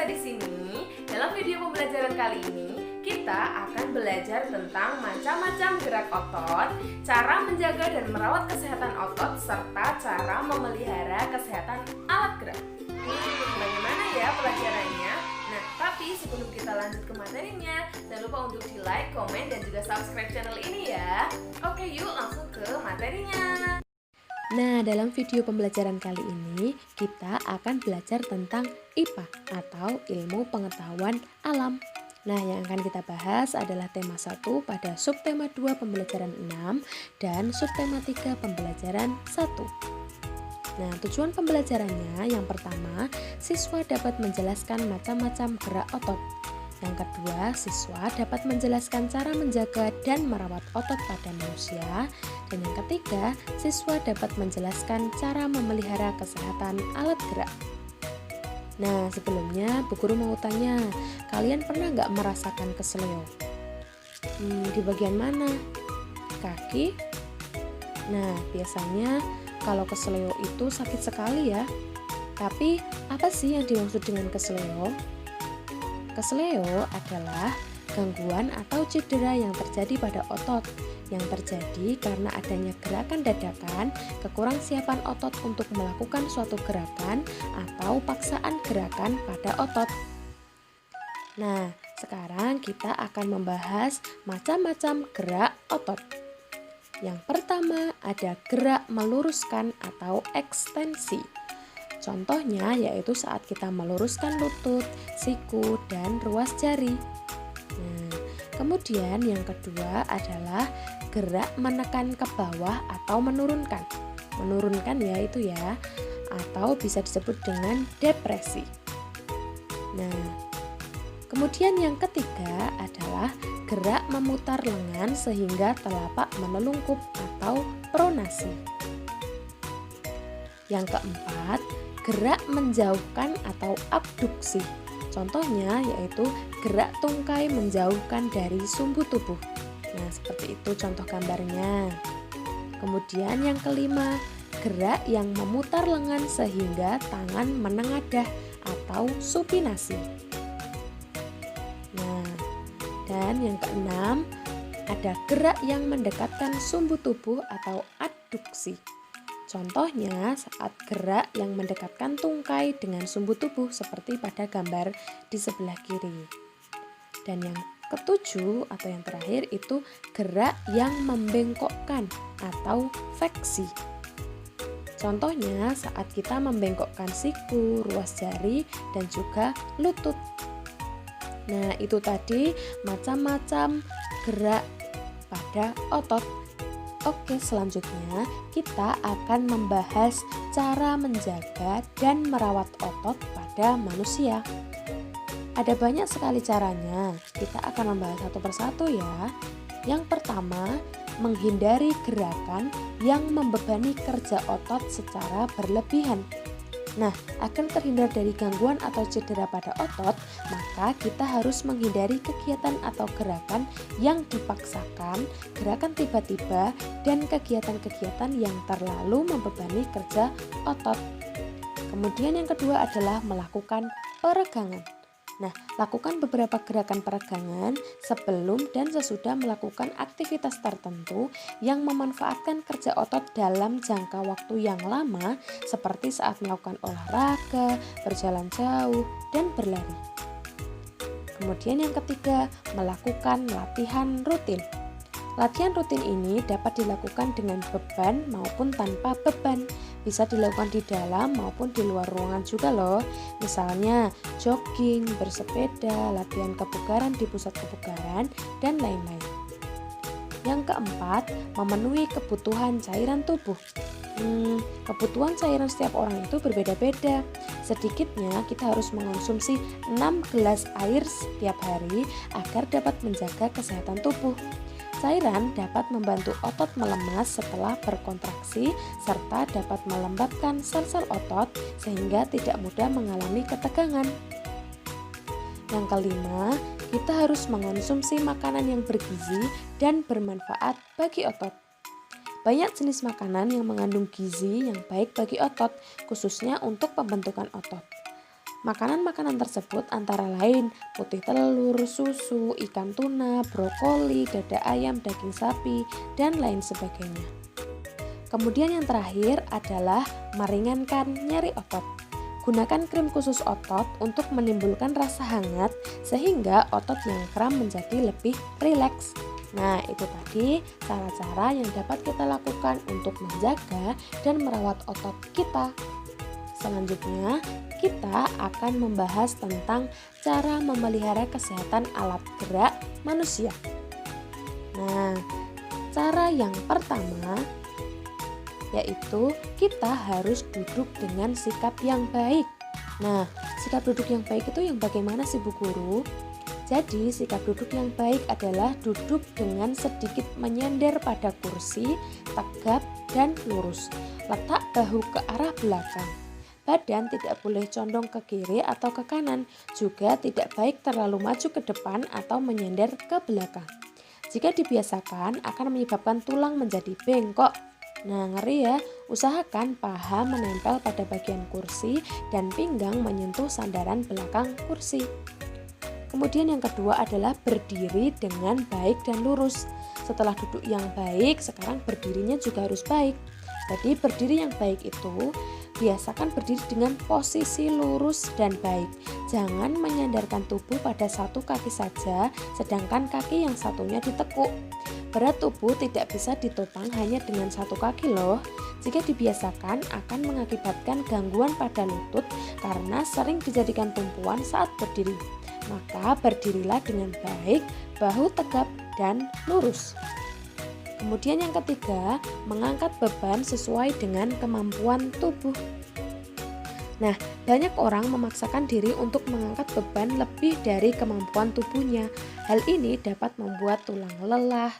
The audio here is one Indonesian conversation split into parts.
Bisa di sini, dalam video pembelajaran kali ini, kita akan belajar tentang macam-macam gerak otot, cara menjaga dan merawat kesehatan otot, serta cara memelihara kesehatan alat gerak. Bagaimana ya pelajarannya? Nah, tapi sebelum kita lanjut ke materinya, jangan lupa untuk di like, komen, dan juga subscribe channel ini ya. Oke, yuk langsung ke materinya. Nah, dalam video pembelajaran kali ini kita akan belajar tentang IPA atau Ilmu Pengetahuan Alam. Nah, yang akan kita bahas adalah tema 1 pada subtema 2 pembelajaran 6 dan subtema 3 pembelajaran 1. Nah, tujuan pembelajarannya yang pertama, siswa dapat menjelaskan macam-macam gerak otot. Yang kedua, siswa dapat menjelaskan cara menjaga dan merawat otot pada manusia. Dan yang ketiga, siswa dapat menjelaskan cara memelihara kesehatan alat gerak. Nah, sebelumnya Bu Guru mau tanya, kalian pernah nggak merasakan keseleo? Di bagian mana? Kaki? Nah, biasanya kalau keseleo itu sakit sekali ya. Tapi, apa sih yang dimaksud dengan keseleo? Keseleo adalah gangguan atau cedera yang terjadi pada otot yang terjadi karena adanya gerakan dadakan, kekurangsiapan otot untuk melakukan suatu gerakan atau paksaan gerakan pada otot. Nah, sekarang kita akan membahas macam-macam gerak otot. Yang pertama ada gerak meluruskan atau ekstensi. Contohnya yaitu saat kita meluruskan lutut, siku, dan ruas jari. Nah, kemudian yang kedua adalah gerak menekan ke bawah atau menurunkan. Menurunkan ya itu ya, atau bisa disebut dengan depresi. Nah, kemudian yang ketiga adalah gerak memutar lengan sehingga telapak menelungkup atau pronasi. Yang keempat, gerak menjauhkan atau abduksi. Contohnya yaitu gerak tungkai menjauhkan dari sumbu tubuh. Nah, seperti itu contoh gambarnya. Kemudian yang kelima, gerak yang memutar lengan sehingga tangan menengadah atau supinasi. Nah, dan yang keenam, ada gerak yang mendekatkan sumbu tubuh atau adduksi. Contohnya saat gerak yang mendekatkan tungkai dengan sumbu tubuh seperti pada gambar di sebelah kiri. Dan yang ketujuh atau yang terakhir itu gerak yang membengkokkan atau fleksi. Contohnya saat kita membengkokkan siku, ruas jari, dan juga lutut. Nah, itu tadi macam-macam gerak pada otot. Oke, selanjutnya kita akan membahas cara menjaga dan merawat otot pada manusia. Ada banyak sekali caranya, kita akan membahas satu persatu ya. Yang pertama, menghindari gerakan yang membebani kerja otot secara berlebihan. Nah, agar terhindar dari gangguan atau cedera pada otot, maka kita harus menghindari kegiatan atau gerakan yang dipaksakan, gerakan tiba-tiba, dan kegiatan-kegiatan yang terlalu membebani kerja otot. Kemudian yang kedua adalah melakukan peregangan. Nah, lakukan beberapa gerakan peregangan sebelum dan sesudah melakukan aktivitas tertentu yang memanfaatkan kerja otot dalam jangka waktu yang lama seperti saat melakukan olahraga, berjalan jauh, dan berlari. Kemudian yang ketiga, melakukan latihan rutin. Latihan rutin ini dapat dilakukan dengan beban maupun tanpa beban. Bisa dilakukan di dalam maupun di luar ruangan juga loh. Misalnya jogging, bersepeda, latihan kebugaran di pusat kebugaran, dan lain-lain. Yang keempat, memenuhi kebutuhan cairan tubuh. Kebutuhan cairan setiap orang itu berbeda-beda. Sedikitnya kita harus mengonsumsi 6 gelas air setiap hari agar dapat menjaga kesehatan tubuh. Cairan dapat membantu otot melemas setelah berkontraksi serta dapat melembabkan sel-sel otot sehingga tidak mudah mengalami ketegangan. Yang kelima, kita harus mengonsumsi makanan yang bergizi dan bermanfaat bagi otot. Banyak jenis makanan yang mengandung gizi yang baik bagi otot, khususnya untuk pembentukan otot. Makanan-makanan tersebut antara lain putih telur, susu, ikan tuna, brokoli, dada ayam, daging sapi, dan lain sebagainya. Kemudian yang terakhir adalah meringankan nyeri otot. Gunakan krim khusus otot untuk menimbulkan rasa hangat sehingga otot yang kram menjadi lebih rileks. Nah, itu tadi cara-cara yang dapat kita lakukan untuk menjaga dan merawat otot kita. Selanjutnya, kita akan membahas tentang cara memelihara kesehatan alat gerak manusia. Nah, cara yang pertama yaitu kita harus duduk dengan sikap yang baik. Nah, sikap duduk yang baik itu yang bagaimana sih Bu Guru? Jadi, sikap duduk yang baik adalah duduk dengan sedikit menyender pada kursi, tegap dan lurus. Letak bahu ke arah belakang. Badan tidak boleh condong ke kiri atau ke kanan, juga tidak baik terlalu maju ke depan atau menyender ke belakang. Jika dibiasakan akan menyebabkan tulang menjadi bengkok. Nah, ngeri ya, usahakan paha menempel pada bagian kursi dan pinggang menyentuh sandaran belakang kursi. Kemudian yang kedua adalah berdiri dengan baik dan lurus. Setelah duduk yang baik, sekarang berdirinya juga harus baik. Jadi berdiri yang baik itu biasakan berdiri dengan posisi lurus dan baik. Jangan menyandarkan tubuh pada satu kaki saja, sedangkan kaki yang satunya ditekuk. Berat tubuh tidak bisa ditopang hanya dengan satu kaki loh. Jika dibiasakan akan mengakibatkan gangguan pada lutut karena sering dijadikan tumpuan saat berdiri. Maka berdirilah dengan baik, bahu tegap dan lurus. Kemudian yang ketiga, mengangkat beban sesuai dengan kemampuan tubuh. Nah, banyak orang memaksakan diri untuk mengangkat beban lebih dari kemampuan tubuhnya. Hal ini dapat membuat tulang lelah,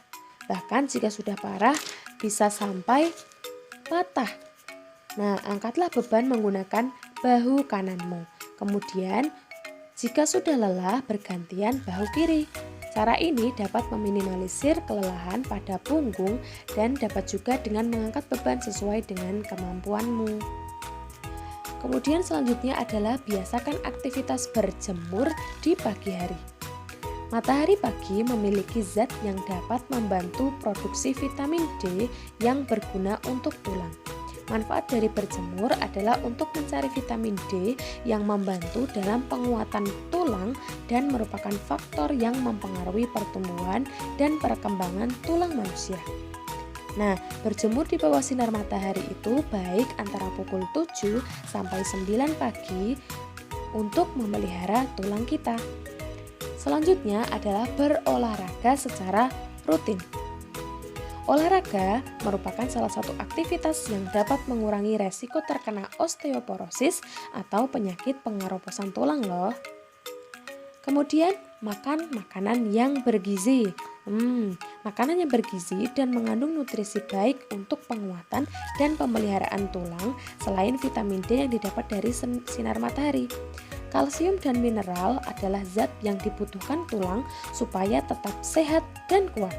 bahkan jika sudah parah bisa sampai patah. Nah, angkatlah beban menggunakan bahu kananmu. Kemudian, jika sudah lelah, bergantian bahu kiri. Cara ini dapat meminimalisir kelelahan pada punggung dan dapat juga dengan mengangkat beban sesuai dengan kemampuanmu. Kemudian selanjutnya adalah biasakan aktivitas berjemur di pagi hari. Matahari pagi memiliki zat yang dapat membantu produksi vitamin D yang berguna untuk tulang. Manfaat dari berjemur adalah untuk mencari vitamin D yang membantu dalam penguatan tulang dan merupakan faktor yang mempengaruhi pertumbuhan dan perkembangan tulang manusia. Nah, berjemur di bawah sinar matahari itu baik antara pukul 7 sampai 9 pagi untuk memelihara tulang kita. Selanjutnya adalah berolahraga secara rutin. Olahraga merupakan salah satu aktivitas yang dapat mengurangi resiko terkena osteoporosis atau penyakit pengeroposan tulang loh. Kemudian makan makanan yang bergizi. Makanan yang bergizi dan mengandung nutrisi baik untuk penguatan dan pemeliharaan tulang selain vitamin D yang didapat dari sinar matahari. Kalsium dan mineral adalah zat yang dibutuhkan tulang supaya tetap sehat dan kuat.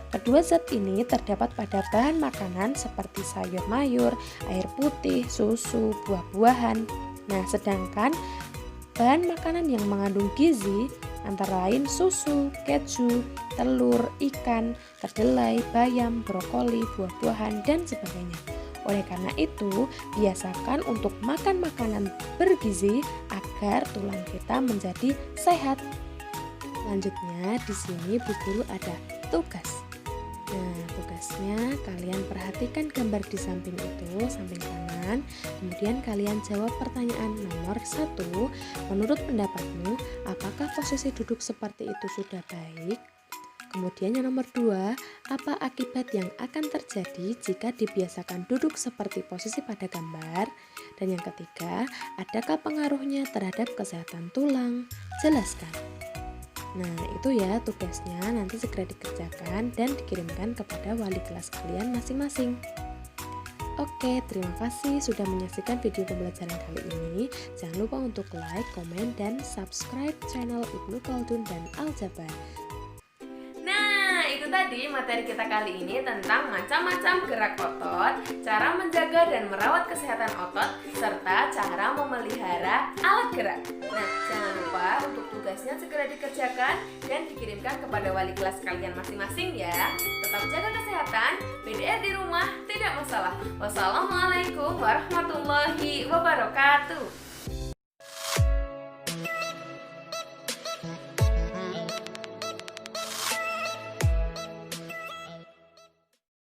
Kedua zat ini terdapat pada bahan makanan seperti sayur mayur, air putih, susu, buah-buahan. Nah, sedangkan bahan makanan yang mengandung gizi antara lain susu, keju, telur, ikan, kedelai, bayam, brokoli, buah-buahan, dan sebagainya. Oleh karena itu, biasakan untuk makan makanan bergizi agar tulang kita menjadi sehat. Selanjutnya, di sini Bu Guru ada tugas. Nah, tugasnya kalian perhatikan gambar di samping itu, samping kanan. Kemudian kalian jawab pertanyaan nomor 1. Menurut pendapatmu, apakah posisi duduk seperti itu sudah baik? Kemudian yang nomor 2, apa akibat yang akan terjadi jika dibiasakan duduk seperti posisi pada gambar? Dan yang ketiga, adakah pengaruhnya terhadap kesehatan tulang? Jelaskan. Nah, itu ya tugasnya, nanti segera dikerjakan dan dikirimkan kepada wali kelas kalian masing-masing. Oke, terima kasih sudah menyaksikan video pembelajaran kali ini. Jangan lupa untuk like, komen, dan subscribe channel Ibnu Khaldun dan Aljabar. Nah, itu tadi tadi materi kita kali ini tentang macam-macam gerak otot, cara menjaga dan merawat kesehatan otot, serta cara memelihara alat gerak. Nah, jangan lupa untuk tugasnya segera dikerjakan dan dikirimkan kepada wali kelas kalian masing-masing ya. Tetap jaga kesehatan, PDR di rumah tidak masalah. Wassalamualaikum warahmatullahi wabarakatuh.